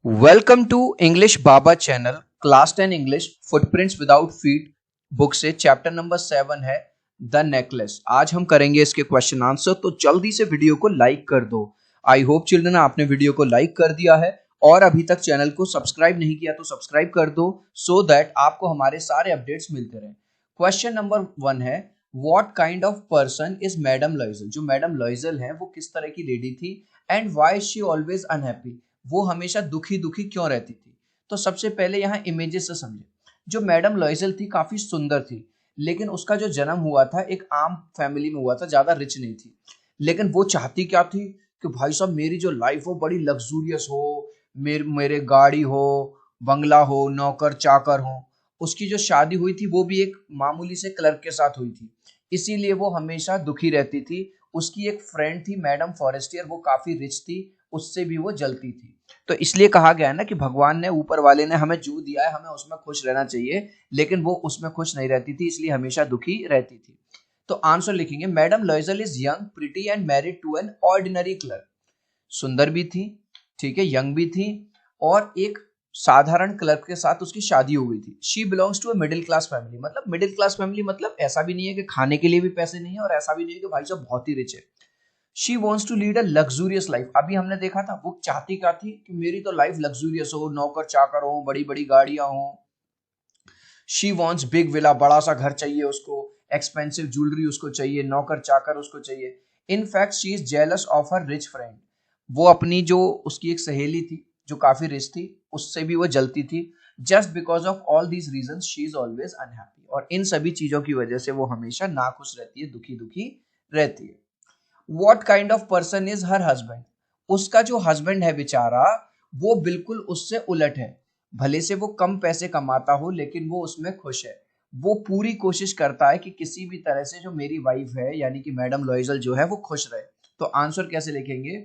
Welcome to English Baba channel class 10 English footprints without feet book से chapter number 7 है the necklace. आज हम करेंगे इसके क्वेश्चन आंसर, तो जल्दी से वीडियो को लाइक कर दो। आई होप चिल्ड्रन आपने वीडियो को लाइक कर दिया है और अभी तक चैनल को सब्सक्राइब नहीं किया तो सब्सक्राइब कर दो सो दैट आपको हमारे सारे अपडेट्स मिलते रहें। क्वेश्चन नंबर 1 है what kind of person is madam लॉइजल। जो मैडम लॉइजल है वो किस तरह की लेडी थी and why is she always unhappy. वो हमेशा दुखी दुखी क्यों रहती थी। तो सबसे पहले यहाँ इमेजेस से समझे। जो मैडम लॉइजल थी काफी सुंदर थी, लेकिन उसका जो जन्म हुआ था एक आम फैमिली में हुआ था, ज्यादा रिच नहीं थी। लेकिन वो चाहती क्या थी कि भाई साहब मेरी जो लाइफ हो बड़ी लग्जूरियस हो, मेरे गाड़ी हो, बंगला हो, नौकर चाकर हो। उसकी जो शादी हुई थी वो भी एक मामूली से क्लर्क के साथ हुई थी, इसीलिए वो हमेशा दुखी रहती थी। उसकी एक फ्रेंड थी मैडम फॉरेस्टियर, वो काफी रिच थी, उससे भी वो जलती थी। तो इसलिए कहा गया है ना कि भगवान ने, ऊपर वाले ने हमें जो दिया है हमें उसमें खुश रहना चाहिए, लेकिन वो उसमें खुश नहीं रहती थी, इसलिए हमेशा दुखी रहती थी। तो आंसर लिखेंगे madam Loisel is young pretty and married to an ordinary clerk. सुंदर भी थी, ठीक है, यंग भी थी, और एक साधारण क्लर्क के साथ उसकी शादी हो गई थी। She belongs to a middle class family. मतलब मिडिल क्लास फैमिली मतलब ऐसा भी नहीं है कि खाने के लिए भी पैसे नहीं है और ऐसा भी नहीं है कि भाई साहब बहुत ही रिच है। She wants to lead a luxurious life. अभी हमने देखा था वो चाहती क्या थी कि मेरी तो लाइफ लग्जूरियस हो, नौकर चाकर हो, बड़ी बड़ी गाड़ियां हो। शी वॉन्ट्स बिग विला, बड़ा सा घर चाहिए उसको, एक्सपेंसिव ज्वेलरी उसको चाहिए, नौकर चाकर उसको चाहिए। In fact she is jealous of her rich friend. वो अपनी जो उसकी एक सहेली थी जो काफी रिच थी, उससे भी वो जलती थी। Just because of all these reason she is always unhappy. और इन सभी चीजों की वजह से वो हमेशा नाखुश रहती है, दुखी दुखी रहती है। What kind of person is her husband? उसका जो हस्बैंड है बेचारा, वो बिल्कुल उससे उलट है। भले से वो कम पैसे कमाता हो लेकिन वो उसमें खुश है। वो पूरी कोशिश करता है कि किसी भी तरह से जो मेरी वाइफ है यानी कि मैडम लॉइजल जो है वो खुश रहे। तो आंसर कैसे लिखेंगे?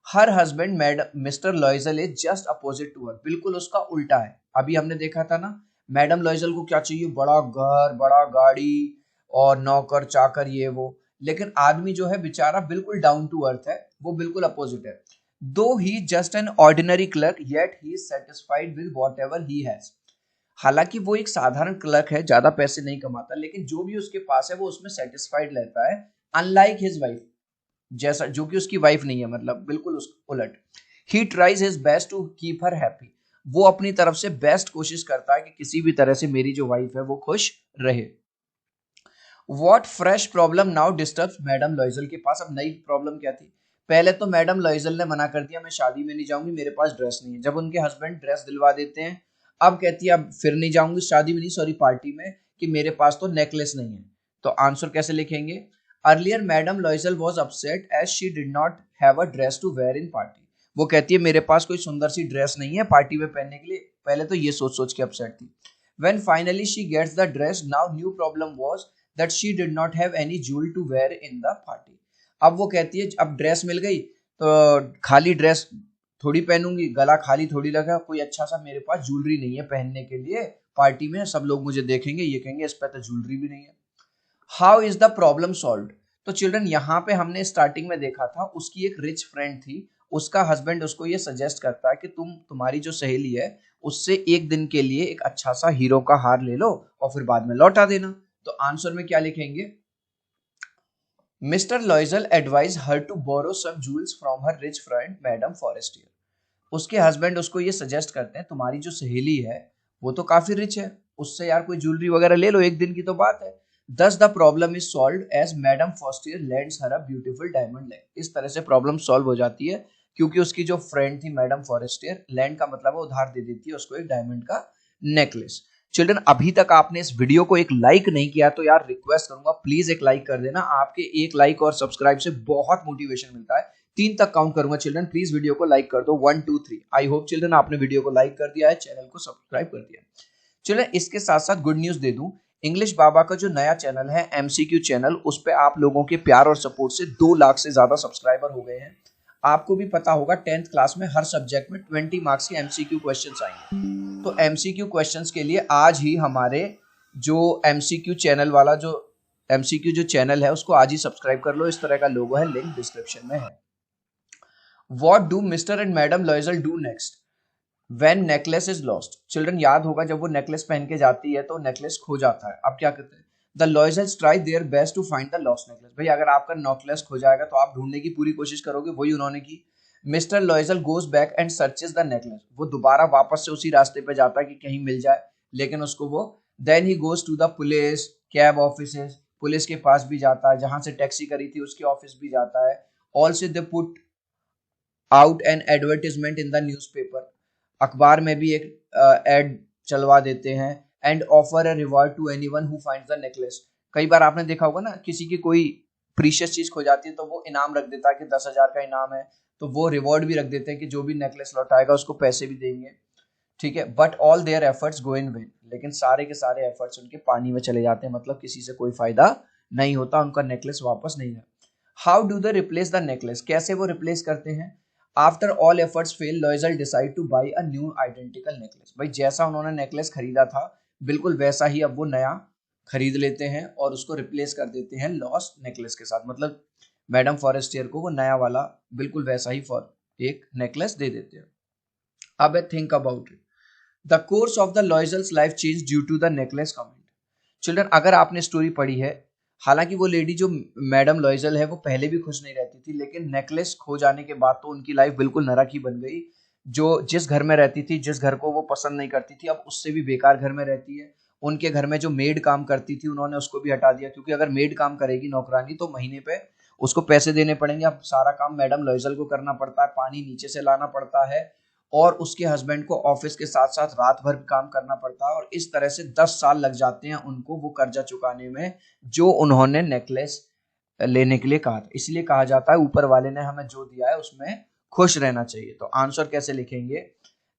Her husband madam Mister Loisel is just opposite to her. बिल्कुल उसका उल्टा है। अभी हमने देखा था ना, मैडम लॉइजल को क्या चाहिए, बड़ा घर, बड़ा गाड़ी और नौकर चाकर ये वो। लेकिन आदमी जो है बेचारा बिल्कुल डाउन टू अर्थ है, वो बिल्कुल अपोजिट है। Though he just an ordinary clerk yet he is satisfied with whatever he has. हालांकि वो एक साधारण क्लर्क है, ज्यादा पैसे नहीं कमाता, लेकिन जो भी उसके पास है वो उसमें सेटिस्फाइड रहता है। अनलाइक हिज वाइफ, जैसा जो कि उसकी वाइफ नहीं है, मतलब बिल्कुल उस उलट। He tries his best to keep her happy. वो अपनी तरफ से बेस्ट कोशिश करता है कि किसी भी तरह से मेरी जो वाइफ है वो खुश रहे। What fresh problem now disturbs madam लॉइजल। के पास अब नई प्रॉब्लम क्या थी? पहले तो मैडम लॉइजल ने मना कर दिया, मैं शादी में नहीं जाऊंगी, मेरे पास ड्रेस नहीं है। जब उनके हस्बैंड ड्रेस दिलवा देते हैं, अब कहती है अब फिर नहीं जाऊंगी शादी में, नहीं सॉरी पार्टी में, कि मेरे पास तो नेकलेस नहीं है। तो आंसर कैसे लिखेंगे? Earlier madam Loisel was upset as she did not have a dress to wear in party. वो कहती है मेरे पास कोई सुंदर सी ड्रेस नहीं है पार्टी में पहनने के लिए। पहले तो ये सोच सोच के अपसेट थी। When finally she gets the dress, now new problem was that she did not have any jewel to wear in the party. अब वो कहती है अब ड्रेस मिल गई तो खाली ड्रेस थोड़ी पहनूंगी, गला खाली थोड़ी लगा, कोई अच्छा सा मेरे पास ज्वेलरी नहीं है पहनने के लिए। पार्टी में सब लोग मुझे देखेंगे, ये कहेंगे इस पे तो ज्वेलरी भी नहीं है। How is the problem solve? तो चिल्ड्रन यहाँ पे हमने स्टार्टिंग में देखा था, उसकी एक रिच फ्रेंड थी, उसका हस्बैंड उसको ये सजेस्ट करता है कि तुम्हारी जो सहेली है उससे एक दिन के लिए एक अच्छा सा हीरो का हार ले लो और फिर बाद में लौटा देना। तो आंसर में क्या लिखेंगे? Mister Loisel advise her to borrow some jewels from her rich friend madam Forestier. उसके हस्बैंड उसको ये सजेस्ट करते हैं तुम्हारी जो सहेली है वो तो काफी रिच है, उससे यार कोई ज्वेलरी वगैरह ले लो, एक दिन की तो बात है। Thus the problem is solve as madam Forestier lands her a beautiful diamond land. इस तरह से प्रॉब्लम सॉल्व हो जाती है क्योंकि उसकी जो फ्रेंड थी मैडम फॉरेस्टियर, लैंड का मतलब है उधार दे देती है उसको एक डायमंड का नेकलेस। चिल्ड्रन अभी तक आपने इस वीडियो को एक लाइक नहीं किया तो यार रिक्वेस्ट करूंगा प्लीज एक लाइक कर देना। आपके एक लाइक और सब्सक्राइब से बहुत मोटिवेशन मिलता है। 3 तक काउंट करूंगा चिल्ड्रन, प्लीज वीडियो को लाइक कर दो 1 2 3। आई होप चिल्ड्रन आपने वीडियो को लाइक कर दिया है, चैनल को सब्सक्राइब कर दिया है। चिल्ड्रन इसके साथ साथ गुड न्यूज दे दूं, इंग्लिश बाबा का जो नया चैनल है एमसीक्यू चैनल, उस पे आप लोगों के प्यार और सपोर्ट से 2 लाख से ज्यादा सब्सक्राइबर हो गए हैं। आपको भी पता होगा 10th क्लास में हर सब्जेक्ट में 20 मार्क्स के एमसीक्यू क्वेश्चंस आएंगे। तो एमसीक्यू क्वेश्चंस के लिए आज ही हमारे जो एमसीक्यू चैनल वाला जो एमसीक्यू जो चैनल है उसको आज ही सब्सक्राइब कर लो। इस तरह का लोगो है, लिंक डिस्क्रिप्शन में है। What do Mr. and Madam Loisel do next? When necklace is lost, children याद होगा जब वो नेकलेस पहन के जाती है तो नेकलेस खो जाता है। अब क्या करते हैं? The Loisels try their best to find the lost necklace. भाई अगर आपका नेकलेस खो जाएगा तो आप ढूंढने की पूरी कोशिश करोगे, वही उन्होंने की। Mister लॉयजल goes back and searches the necklace. वो दोबारा वापस से उसी रास्ते पे जाता है कि कहीं मिल जाए, लेकिन उसको वो then he goes to the police cab offices, police के पास भी जाता है, जहां से टैक्सी करी थी उसके ऑफिस भी जाता है। Also they put out an advertisement in the newspaper, अखबार में भी एक एड चलवा देते हैं। And offer a reward to anyone who finds the necklace. कई बार आपने देखा होगा ना, किसी की कोई प्रीशियस चीज खो जाती है तो वो इनाम रख देता है कि 10,000 का इनाम है, तो वो रिवॉर्ड भी रख देते हैं कि जो भी नेकलेस लौटाएगा उसको पैसे भी देंगे। ठीक है, but all their efforts go in when. लेकिन सारे के सारे एफर्ट्स उनके पानी में चले जाते हैं, मतलब किसी से कोई फायदा नहीं होता, उनका नेकलेस वापस नहीं है। How do they replace the necklace, कैसे वो रिप्लेस करते हैं? After all efforts fail, लॉयजल decide two by a new identical necklace. भाई जैसा उन्होंने नेकलेस खरीदा था बिल्कुल वैसा ही अब वो नया खरीद लेते हैं और उसको रिप्लेस कर देते हैं लॉस्ट नेकलेस के साथ। मतलब मैडम फॉरेस्टियर को वो नया वाला बिल्कुल वैसा ही फॉर एक नेकलेस दे देते हैं। अब think about it, the course of the Loisels life change due to the necklace comment. Children अगर आपने स्टोरी पढ़ी है, हालांकि वो लेडी जो मैडम लॉयजल है वो पहले भी खुश नहीं रहती थी, लेकिन नेकलेस खो जाने के बाद तो उनकी लाइफ बिल्कुल नरक ही बन गई। जो जिस घर में रहती थी, जिस घर को वो पसंद नहीं करती थी, अब उससे भी बेकार घर में रहती है। उनके घर में जो मेड काम करती थी उन्होंने उसको भी हटा दिया, क्योंकि अगर मेड काम करेगी नौकरानी तो महीने पे उसको पैसे देने पड़ेंगे। अब सारा काम मैडम लॉयजल को करना पड़ता है, पानी नीचे से लाना पड़ता है, और उसके हस्बैंड को ऑफिस के साथ साथ रात भर भी काम करना पड़ता है, और इस तरह से 10 साल लग जाते हैं उनको वो कर्जा चुकाने में जो उन्होंने नेकलेस लेने के लिए कहा था। इसलिए कहा जाता है ऊपर वाले ने हमें जो दिया है उसमें खुश रहना चाहिए। तो आंसर कैसे लिखेंगे?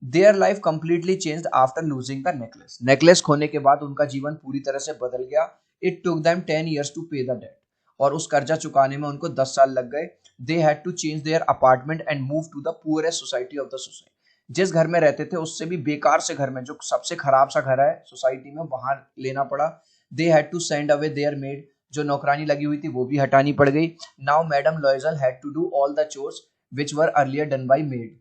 Their life completely changed after losing the necklace. Necklace खोने के बाद उनका जीवन पूरी तरह से बदल गया। It took them 10 years to pay the debt, और उस कर्जा चुकाने में उनको 10 साल लग गए। They had to change their apartment and move to the poorest society of the society. जिस घर में रहते थे उससे भी बेकार से घर में, जो सबसे खराब सा घर है सोसाइटी में, वहां लेना पड़ा। They had to send away their maid, जो नौकरानी लगी हुई थी वो भी हटानी पड़ गई। Now madam Loisel had to do all the chores which were earlier done by maid.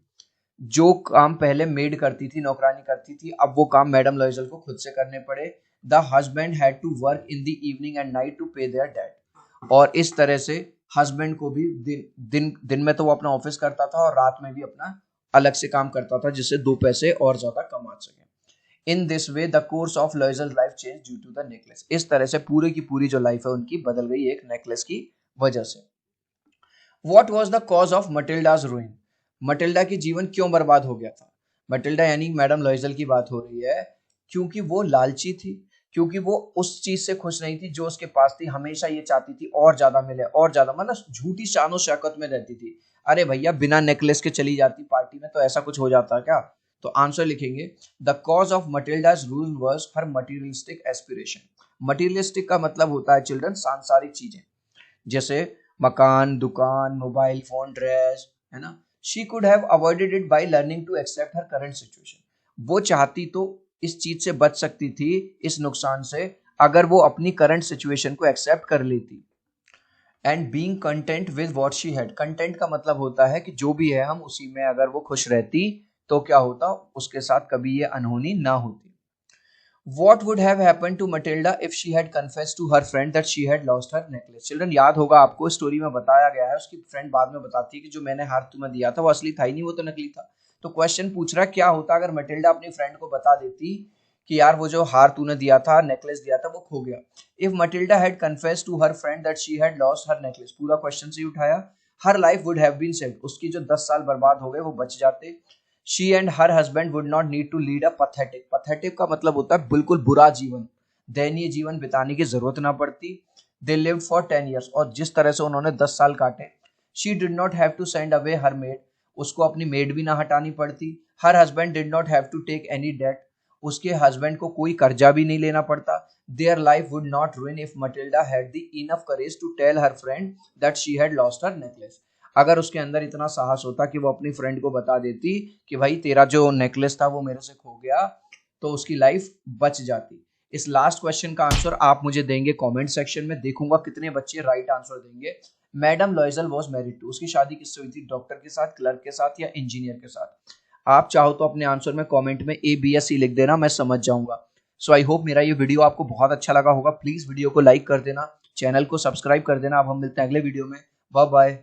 जो काम पहले मेड करती थी, नौकरानी करती थी, अब वो काम मैडम लॉयजल को खुद से करने पड़े। The husband had to work in the evening and night to pay their debt. और इस तरह से हस्बैंड को भी दिन में तो वो अपना ऑफिस करता था और रात में भी अपना अलग से काम करता था, जिससे दो पैसे और ज्यादा कमा सके। In this way the course of Loisel life change due to the necklace. इस तरह से पूरी की पूरी जो लाइफ है उनकी बदल गई एक नेकलेस की वजह से। What was the cause of मटिल्डा's ruin? Matilda की जीवन क्यों बर्बाद हो गया था? मटिल्डा यानी मैडम लॉयजल की बात हो रही है, क्योंकि वो लालची थी, क्योंकि वो उस चीज से खुश नहीं थी जो उसके पास थी। हमेशा ये चाहती थी और ज्यादा मिले और ज्यादा, मतलब झूठी शानो शौकत में रहती थी। अरे भैया बिना नेकलेस के चली जाती पार्टी में तो ऐसा कुछ हो जाता क्या? तो आंसर लिखेंगे, the cause of Matilda's ruin was her materialistic aspiration। Materialistic का मतलब होता है चिल्ड्रन सांसारिक चीजें, जैसे मकान, दुकान, मोबाइल फोन, ड्रेस, है ना। She could have avoided it by learning to accept her current situation. वो चाहती तो इस चीज से बच सकती थी, इस नुकसान से, अगर वो अपनी करंट सिचुएशन को एक्सेप्ट कर लेती। And being content with what she had. Content का मतलब होता है कि जो भी है हम उसी में अगर वो खुश रहती तो क्या होता, उसके साथ कभी ये अनहोनी ना होती। What would have happened to Matilda if she had confessed to her friend that she had lost her necklace? Children याद होगा आपको स्टोरी में बताया गया है, उसकी फ्रेंड बाद में बताती है कि जो मैंने हार तुम्हें दिया था वो असली था ही नहीं, वो तो नकली था। तो क्वेश्चन पूछ रहा क्या होता अगर मटिल्डा अपनी फ्रेंड को बता देती कि यार वो जो हार तूने दिया था, नेकलेस दिया था, वो खो गया। If Matilda had confessed to her friend that she had lost her necklace, पूरा क्वेश्चन से ही उठाया, her life would have been saved, उसकी जो 10 साल बर्बाद हो गए वो बच जाते। She and her husband would not need to lead a pathetic. Pathetic का मतलब होता है बिल्कुल बुरा जीवन, दयनीय जीवन बिताने की जरूरत ना पड़ती। दे लिव्ड फॉर 10 years, और जिस तरह से उन्होंने 10 साल काटे। She did not have to send away her maid, उसको अपनी मेड भी ना हटानी पड़ती। Her husband did not have to take any debt, उसके हस्बैंड को कोई कर्जा भी नहीं लेना पड़ता। Their life would not ruin if Matilda had the enough courage to tell her friend that she had lost her necklace. अगर उसके अंदर इतना साहस होता कि वो अपनी फ्रेंड को बता देती कि भाई तेरा जो नेकलेस था वो मेरे से खो गया, तो उसकी लाइफ बच जाती। इस लास्ट क्वेश्चन का आंसर आप मुझे देंगे कमेंट सेक्शन में, देखूंगा कितने बच्चे राइट आंसर देंगे। Madam Loisel was married to, उसकी शादी किससे हुई थी? डॉक्टर के साथ, क्लर्क के साथ या इंजीनियर के साथ? आप चाहो तो अपने आंसर में कमेंट में ए बी या सी लिख देना, मैं समझ जाऊंगा। सो आई होप मेरा ये वीडियो आपको बहुत अच्छा लगा होगा। प्लीज वीडियो को लाइक कर देना, चैनल को सब्सक्राइब कर देना। अब हम मिलते हैं अगले वीडियो में। Bye bye.